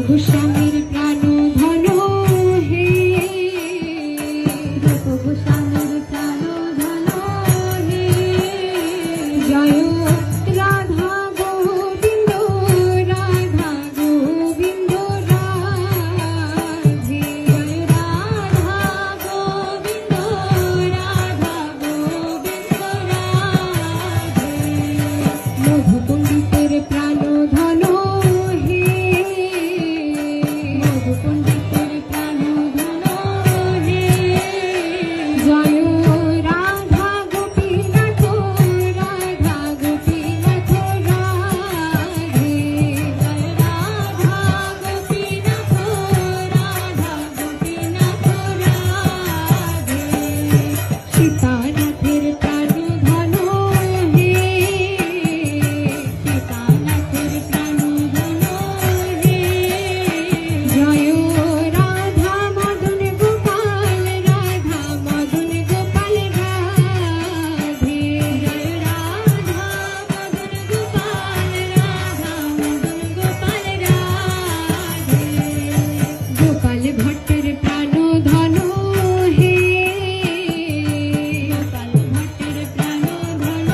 গোস্বামীর প্রাণ ধন হে, রূপ গোস্বামীর প্রাণ ধন হে, জয় রাধা গোবিন্দ, রাধা গোবিন্দ রাধে, জয় রাধা গোবিন্দ, রাধা গোবিন্দ রাধে। মধু পণ্ডিতের প্রাণ ধন হে, মধু পণ্ডিতের প্রাণ ধন হে, জয় রাধা গোপীনাথ, রাধা গোপীনাথ রাধে, জয় রাধা গোপীনাথ, রাধা গোপীনাথ রাধে। সীতানাথের প্রাণ ধন হে, সীতানাথের প্রাণ ধন হে, জয় রাধা মদন গোপাল, রাধা মদন গোপাল রাধে, জয় রাধা মদন গোপাল, রাধা মদন গোপাল রাধে। গোপাল ভট্টের প্রাণ ধন হে, গোপাল ভট্টের প্রাণ ধন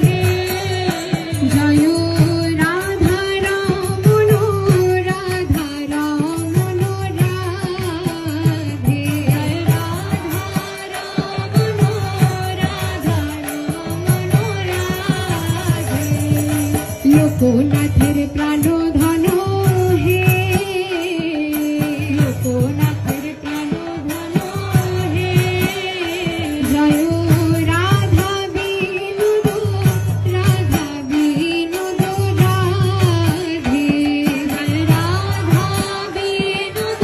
হে, জয় রাধা রমণ, রাধা রমণ রাধে, জয় রাধা রমণ, রাধা রমণ রাধে। লোকনাথের প্রাণ ধন হে, লোকনাথের প্রাণ ধন হে, জয় রাধা বিনোদ, রাধা বিনোদ রাধে, জয় রাধা বিনোদ,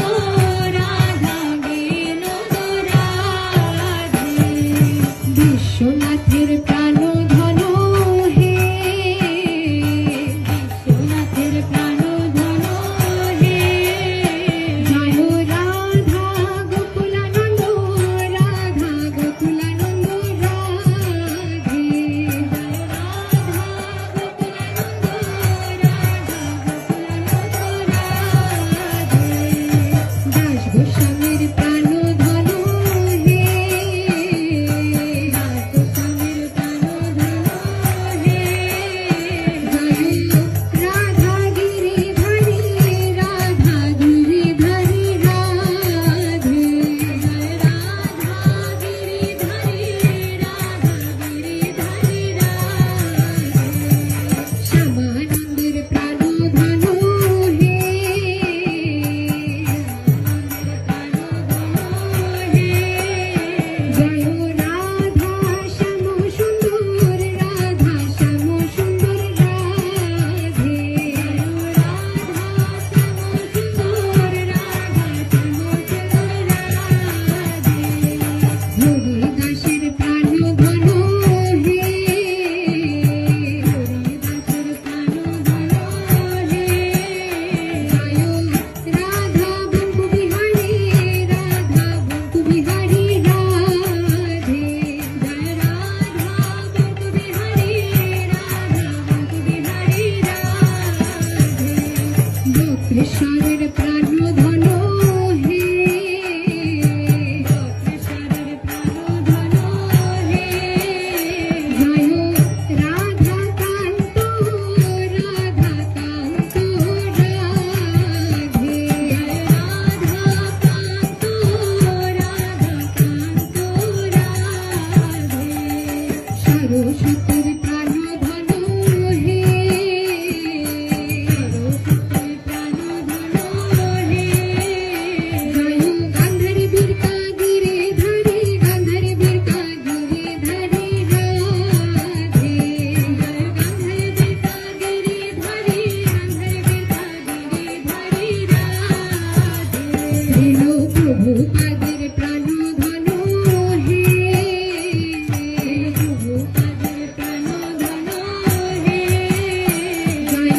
রাধা বিনোদ রাধে। বিশ্বনাথের প্রাণ ধন হে, বিশ্বনাথের প্রাণ ধন হে, জয় রাধা গোকুলানন্দ, রাধা গোকুলানন্দ রাধে, জয় রাধা গোকুলানন্দ, রাধা গোকুলানন্দ রাধে। দাস গোস্বামীর প্রাণ ধন হে, দাস গোস্বামীর প্রাণ ধন হে, জয় রাধা গিরিধারী, রাধা গিরিধারী রাধে, জয় রাধা গিরিধারী, রাধা গিরিধারী রাধে। শ্যামানন্দের প্রাণ ধন হে, শ্যামানন্দের প্রাণ ধন হে, জয় রাধা শ্যাম সুন্দর, রাধা শ্যাম সুন্দর রাধে, জয় রাধা শ্যাম সুন্দর, রাধা শ্যাম সুন্দর রাধে। হরিদাসের প্রাণ ধন হে, হরিদাসের প্রাণ ধন হে, জয় রাধা বঙ্কু বিহারী, রাধা বঙ্কু বিহারী রাধে, জয় রাধা বঙ্কু বিহারী, রাধা বঙ্কু বিহারী রাধে। গোপেশ্বরের প্রাণ ধন হে, গোপেশ্বরের প্রাণ ধন হে, জয় রাধা কান্ত, রাধা কান্ত রাধে, জয় রাধা কান্ত, রাধা কান্ত রাধে। সরস্বতীর প্রাণ ধন হে, সরস্বতীর প্রাণ ধন হে, জয় গান্ধারী বীরকা গিরিধারী, গান্ধারী বীরকা গিরিধারী রাধে, জয় গান্ধারী বীরকা গিরিধারী, গান্ধারী বীরকা গিরিধারী রাধে। শ্রীল প্রভুপাদের প্রাণ ধন হে, প্রভুপাদের প্রাণ ধন হে, জয়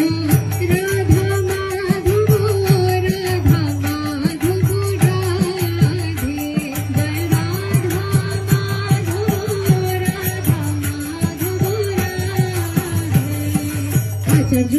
রাধা মাধব, রাধা মাধব রাধে, জয় রাধা মাধব, রাধা মাধব রাধে। আচার্য